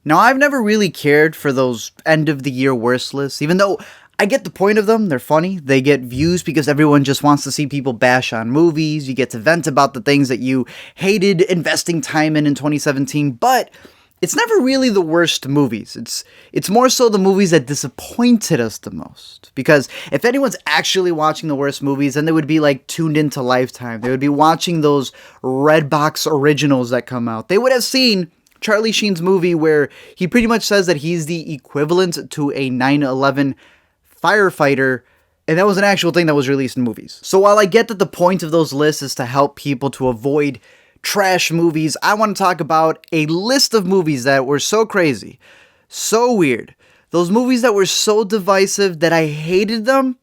Now, I've never really cared for those end-of-the-year worst lists, even though I get the point of them. They're funny. They get views because everyone just wants to see people bash on movies. You get to vent about the things that you hated investing time in 2017, but it's never really the worst movies. It's more so the movies that disappointed us the most. Because if anyone's actually watching the worst movies, then they would be like tuned into Lifetime. They would be watching those Redbox originals that come out. They would have seen Charlie Sheen's movie where he pretty much says that he's the equivalent to a 9/11 firefighter, and that was an actual thing that was released in movies. So while I get that the point of those lists is to help people to avoid trash movies, I want to talk about a list of movies that were so crazy, so weird, those movies that were so divisive that I hated them,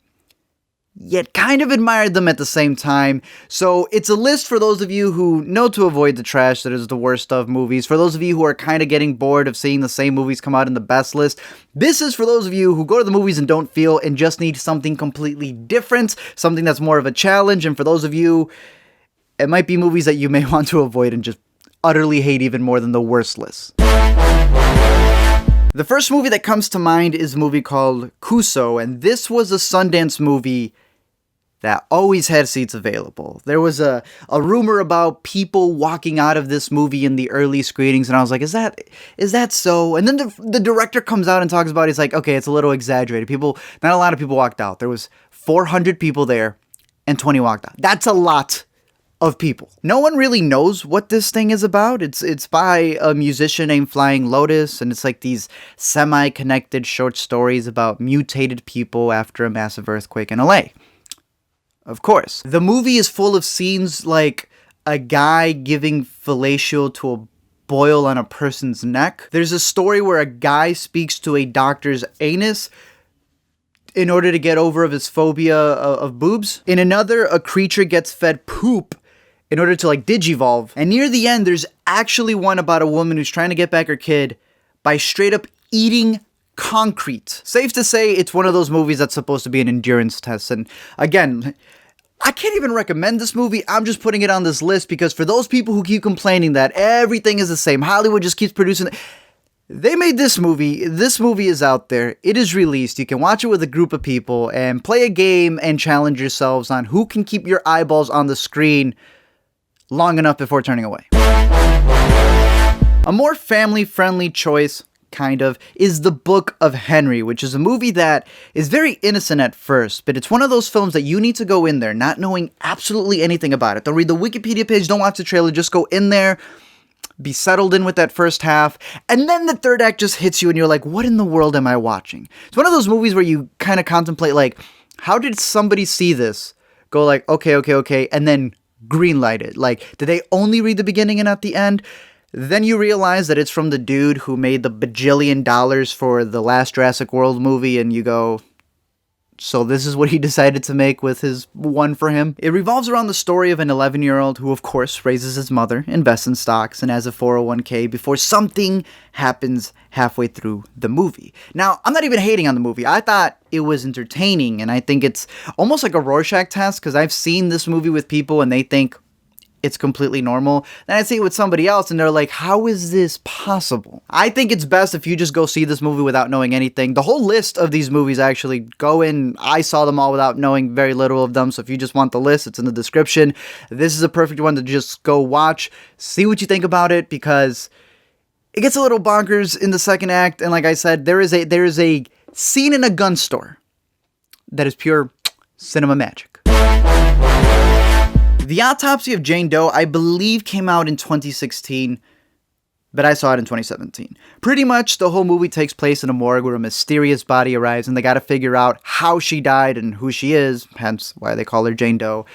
yet kind of admired them at the same time. So it's a list for those of you who know to avoid the trash that is the worst of movies, for those of you who are kind of getting bored of seeing the same movies come out in the best list. This is for those of you who go to the movies and don't feel and just need something completely different, something that's more of a challenge, and for those of you, it might be movies that you may want to avoid and just utterly hate even more than the worst list. The first movie that comes to mind is a movie called Kuso, and this was a Sundance movie that always had seats available. There was a rumor about people walking out of this movie in the early screenings, and I was like, is that so? And then the director comes out and talks about it. He's like, okay, it's a little exaggerated. Not a lot of people walked out. There was 400 people there, and 20 walked out. That's a lot of people. No one really knows what this thing is about. It's by a musician named Flying Lotus, and it's like these semi-connected short stories about mutated people after a massive earthquake in LA. Of course. The movie is full of scenes like a guy giving fellatio to a boil on a person's neck. There's a story where a guy speaks to a doctor's anus in order to get over of his phobia of boobs. In another, a creature gets fed poop in order to like digivolve. And near the end, there's actually one about a woman who's trying to get back her kid by straight up eating concrete. Safe to say, it's one of those movies that's supposed to be an endurance test. And again, I can't even recommend this movie. I'm just putting it on this list because for those people who keep complaining that everything is the same, Hollywood just keeps producing it. They made this movie. This movie is out there. It is released. You can watch it with a group of people and play a game and challenge yourselves on who can keep your eyeballs on the screen long enough before turning away. A more family-friendly choice, kind of, is The Book of Henry, which is a movie that is very innocent at first, but it's one of those films that you need to go in there not knowing absolutely anything about it. Don't read the Wikipedia page, don't watch the trailer, just go in there, be settled in with that first half, and then the third act just hits you and you're like, what in the world am I watching? It's one of those movies where you kind of contemplate, like, how did somebody see this? Go like, okay, and then greenlight it. Like, did they only read the beginning and not the end? Then you realize that it's from the dude who made the bajillion dollars for the last Jurassic World movie, and you go, so this is what he decided to make with his one for him? It revolves around the story of an 11-year-old who, of course, raises his mother, invests in stocks, and has a 401k before something happens halfway through the movie. Now, I'm not even hating on the movie. I thought it was entertaining, and I think it's almost like a Rorschach test, because I've seen this movie with people, and they think it's completely normal. Then I see it with somebody else and they're like, how is this possible? I think it's best if you just go see this movie without knowing anything. The whole list of these movies, actually, go in. I saw them all without knowing very little of them. So if you just want the list, it's in the description. This is a perfect one to just go watch. See what you think about it, because it gets a little bonkers in the second act. And like I said, there is a scene in a gun store that is pure cinema magic. The Autopsy of Jane Doe, I believe, came out in 2016, but I saw it in 2017. Pretty much the whole movie takes place in a morgue where a mysterious body arrives and they gotta figure out how she died and who she is, hence why they call her Jane Doe.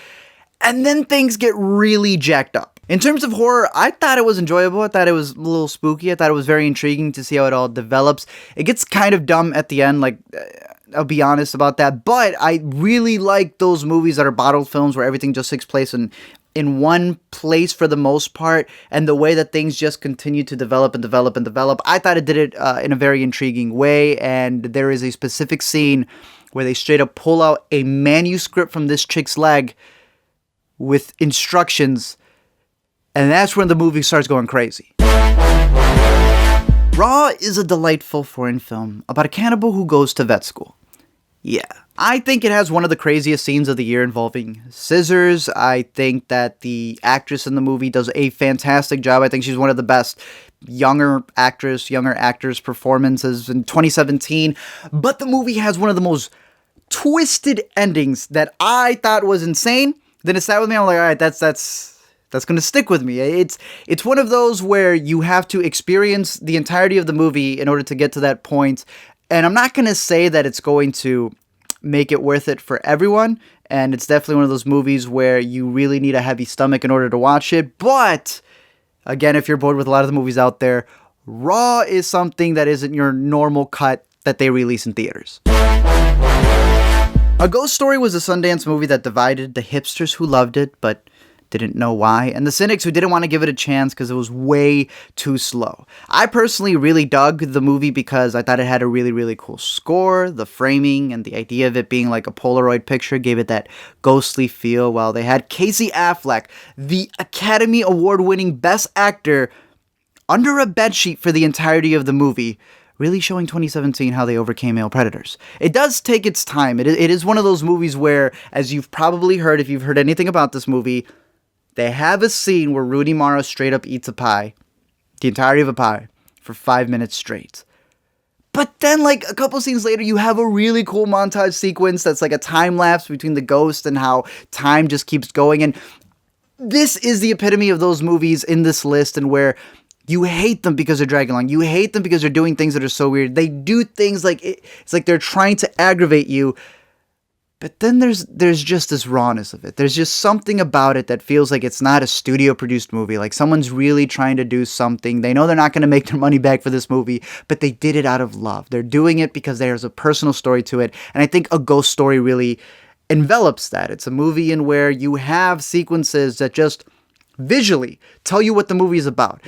And then things get really jacked up. In terms of horror, I thought it was enjoyable. I thought it was a little spooky. I thought it was very intriguing to see how it all develops. It gets kind of dumb at the end, like, I'll be honest about that, but I really like those movies that are bottled films where everything just takes place in one place for the most part, and the way that things just continue to develop and develop and develop. I thought it did it in a very intriguing way, and there is a specific scene where they straight up pull out a manuscript from this chick's leg with instructions, and that's when the movie starts going crazy. Raw is a delightful foreign film about a cannibal who goes to vet school. Yeah. I think it has one of the craziest scenes of the year involving scissors. I think that the actress in the movie does a fantastic job. I think she's one of the best younger actors performances in 2017. But the movie has one of the most twisted endings that I thought was insane. Then it sat with me. I'm like, all right, that's going to stick with me. It's one of those where you have to experience the entirety of the movie in order to get to that point. And I'm not going to say that it's going to make it worth it for everyone. And it's definitely one of those movies where you really need a heavy stomach in order to watch it. But again, if you're bored with a lot of the movies out there, Raw is something that isn't your normal cut that they release in theaters. A Ghost Story was a Sundance movie that divided the hipsters who loved it, but didn't know why, and the cynics who didn't want to give it a chance because it was way too slow. I personally really dug the movie because I thought it had a really, really cool score. The framing and the idea of it being like a Polaroid picture gave it that ghostly feel, while they had Casey Affleck, the Academy Award-winning Best Actor, under a bedsheet for the entirety of the movie, really showing 2017 how they overcame male predators. It does take its time. It is one of those movies where, as you've probably heard, if you've heard anything about this movie, they have a scene where Rooney Mara straight up eats a pie, the entirety of a pie, for 5 minutes straight. But then, like, a couple scenes later, you have a really cool montage sequence that's like a time lapse between the ghost and how time just keeps going. And this is the epitome of those movies in this list, and where you hate them because they're dragging along. You hate them because they're doing things that are so weird. They do things like, it's like they're trying to aggravate you. But then there's just this rawness of it. There's just something about it that feels like it's not a studio-produced movie. Like someone's really trying to do something. They know they're not going to make their money back for this movie, but they did it out of love. They're doing it because there's a personal story to it. And I think A Ghost Story really envelops that. It's a movie in where you have sequences that just visually tell you what the movie is about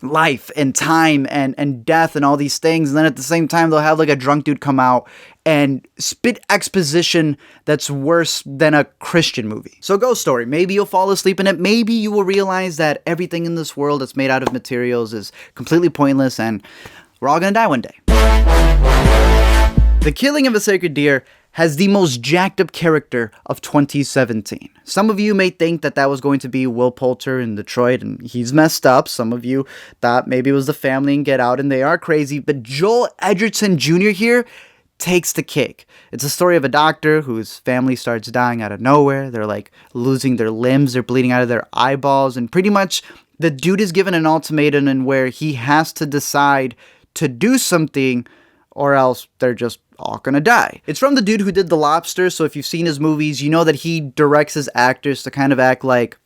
life and time and death and all these things. And then at the same time, they'll have like a drunk dude come out and spit exposition that's worse than a Christian movie. So Ghost Story, maybe you'll fall asleep in it. Maybe you will realize that everything in this world that's made out of materials is completely pointless and we're all gonna die one day. The Killing of a Sacred Deer has the most jacked up character of 2017. Some of you may think that was going to be Will Poulter in Detroit, and he's messed up. Some of you thought maybe it was the family in Get Out, and they are crazy. But Joel Edgerton Jr. here takes the cake. It's a story of a doctor whose family starts dying out of nowhere. They're like losing their limbs, they're bleeding out of their eyeballs, and pretty much the dude is given an ultimatum in where he has to decide to do something or else they're just all gonna die. It's from the dude who did The Lobster, so if you've seen his movies, you know that he directs his actors to kind of act like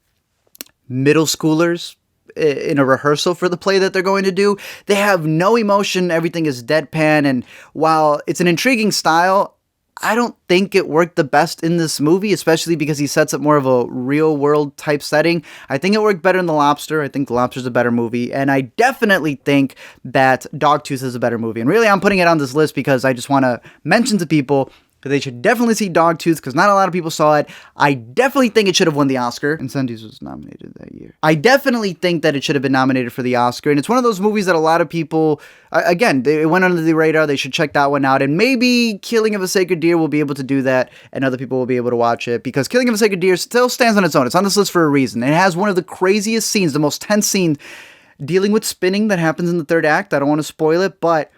middle schoolers in a rehearsal for the play that they're going to do. They have no emotion, everything is deadpan, and while it's an intriguing style, I don't think it worked the best in this movie, especially because he sets up more of a real world type setting. I think it worked better in The Lobster. I think The Lobster's a better movie, and I definitely think that Dogtooth is a better movie. And really, I'm putting it on this list because I just want to mention to people that they should definitely see Dogtooth because not a lot of people saw it. I definitely think it should have won the Oscar. Incendies was nominated that year. I definitely think that it should have been nominated for the Oscar. And it's one of those movies that a lot of people, again, it went under the radar. They should check that one out. And maybe Killing of a Sacred Deer will be able to do that and other people will be able to watch it because Killing of a Sacred Deer still stands on its own. It's on this list for a reason. It has one of the craziest scenes, the most tense scene dealing with spinning that happens in the third act. I don't want to spoil it, but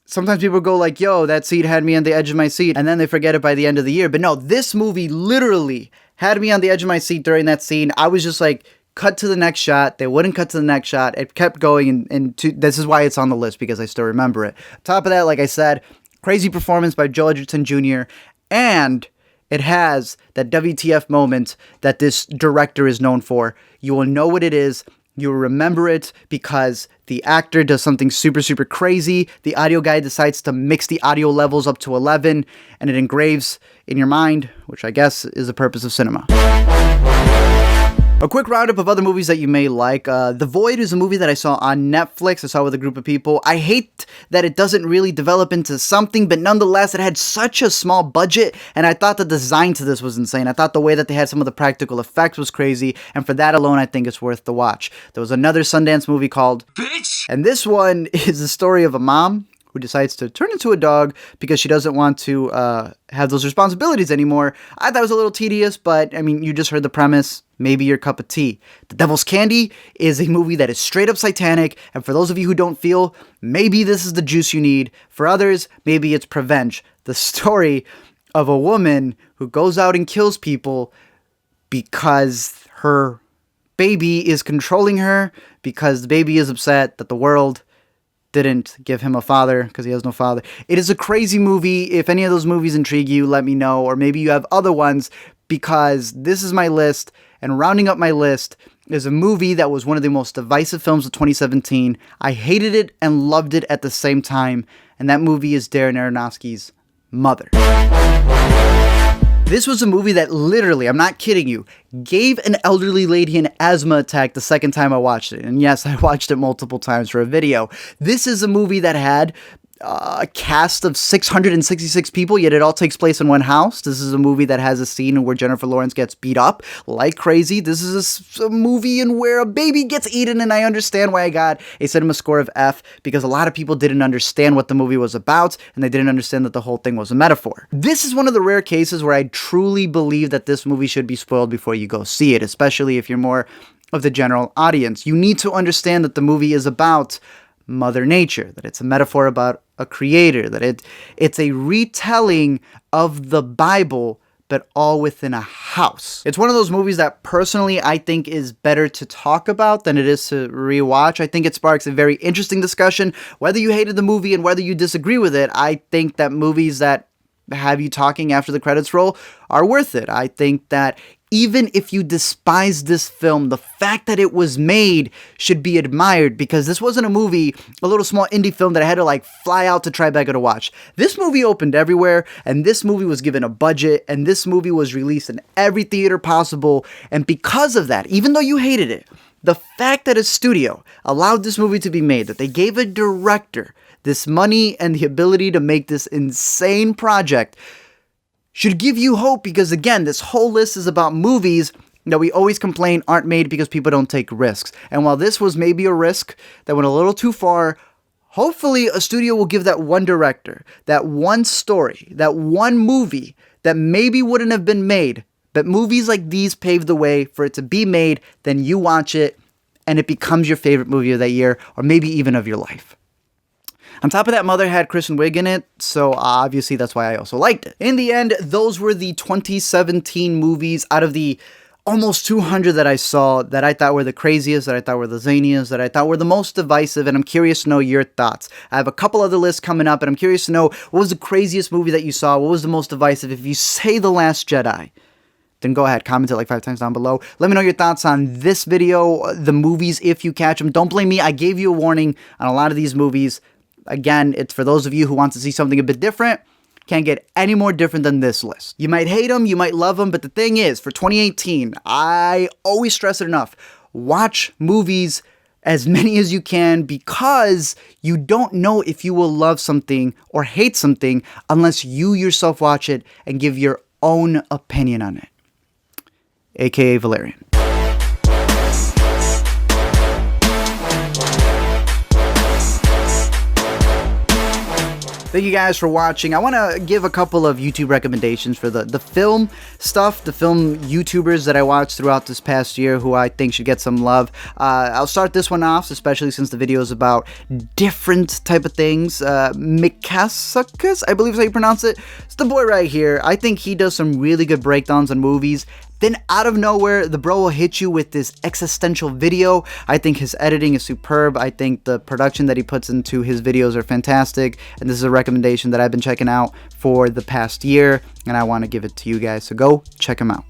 sometimes people go like, yo, that scene had me on the edge of my seat, and then they forget it by the end of the year. But no, this movie literally had me on the edge of my seat during that scene. I was just like, cut to the next shot. They wouldn't cut to the next shot. It kept going, and this is why it's on the list, because I still remember it. Top of that, like I said, crazy performance by Joel Edgerton Jr., and it has that WTF moment that this director is known for. You will know what it is. You'll remember it because the actor does something super, super crazy. The audio guy decides to mix the audio levels up to 11, and it engraves in your mind, which I guess is the purpose of cinema. A quick roundup of other movies that you may like. The Void is a movie that I saw on Netflix. I saw with a group of people. I hate that it doesn't really develop into something, but nonetheless, it had such a small budget, and I thought the design to this was insane. I thought the way that they had some of the practical effects was crazy, and for that alone, I think it's worth the watch. There was another Sundance movie called Bitch, and this one is the story of a mom who decides to turn into a dog because she doesn't want to have those responsibilities anymore. I thought it was a little tedious, but I mean, you just heard the premise. Maybe your cup of tea. The Devil's Candy is a movie that is straight up satanic, and for those of you who don't feel, maybe this is the juice you need. For others, maybe it's Prevenge, the story of a woman who goes out and kills people because her baby is controlling her, because the baby is upset that the world didn't give him a father because he has no father. It is a crazy movie. If any of those movies intrigue you, let me know, or maybe you have other ones, because this is my list, and rounding up my list is a movie that was one of the most divisive films of 2017. I hated it and loved it at the same time, and that movie is Darren Aronofsky's Mother. This was a movie that literally, I'm not kidding you, gave an elderly lady an asthma attack the second time I watched it. And yes, I watched it multiple times for a video. This is a movie that had a cast of 666 people, yet it all takes place in one house. This is a movie that has a scene where Jennifer Lawrence gets beat up like crazy. This is a movie in where a baby gets eaten, and I understand why I got a cinema score of F, because a lot of people didn't understand what the movie was about, and they didn't understand that the whole thing was a metaphor. This is one of the rare cases where I truly believe that this movie should be spoiled before you go see it, especially if you're more of the general audience. You need to understand that the movie is about Mother Nature, that it's a metaphor about a creator, that it's a retelling of the Bible, but all within a house. It's one of those movies that personally I think is better to talk about than it is to rewatch. I think it sparks a very interesting discussion. Whether you hated the movie and whether you disagree with it, I think that movies that have you talking after the credits roll are worth it. I think that even if you despise this film, the fact that it was made should be admired, because this wasn't a movie, a little small indie film that I had to like fly out to Tribeca to watch. This movie opened everywhere, and this movie was given a budget, and this movie was released in every theater possible. And because of that, even though you hated it, the fact that a studio allowed this movie to be made, that they gave a director this money and the ability to make this insane project, should give you hope, because again, this whole list is about movies that we always complain aren't made because people don't take risks. And while this was maybe a risk that went a little too far, hopefully a studio will give that one director, that one story, that one movie that maybe wouldn't have been made, but movies like these pave the way for it to be made. Then you watch it and it becomes your favorite movie of that year, or maybe even of your life. On top of that, Mother had Kristen Wiig in it, so obviously that's why I also liked it. In the end, those were the 2017 movies out of the almost 200 that I saw that I thought were the craziest, that I thought were the zaniest, that I thought were the most divisive, and I'm curious to know your thoughts. I have a couple other lists coming up, and I'm curious to know what was the craziest movie that you saw, what was the most divisive. If you say The Last Jedi, then go ahead, comment it like 5 times down below. Let me know your thoughts on this video, the movies, if you catch them. Don't blame me, I gave you a warning on a lot of these movies. Again, it's for those of you who want to see something a bit different. Can't get any more different than this list. You might hate them, you might love them, but the thing is, for 2018, I always stress it enough. Watch movies as many as you can, because you don't know if you will love something or hate something unless you yourself watch it and give your own opinion on it. AKA Valerian. Thank you guys for watching. I want to give a couple of YouTube recommendations for the film stuff, the film YouTubers that I watched throughout this past year who I think should get some love. I'll start this one off, especially since the video is about different type of things. Mikasakas, I believe is how you pronounce it. It's the boy right here. I think he does some really good breakdowns on movies. Then out of nowhere, the bro will hit you with this existential video. I think his editing is superb. I think the production that he puts into his videos are fantastic. And this is a recommendation that I've been checking out for the past year, and I want to give it to you guys. So go check him out.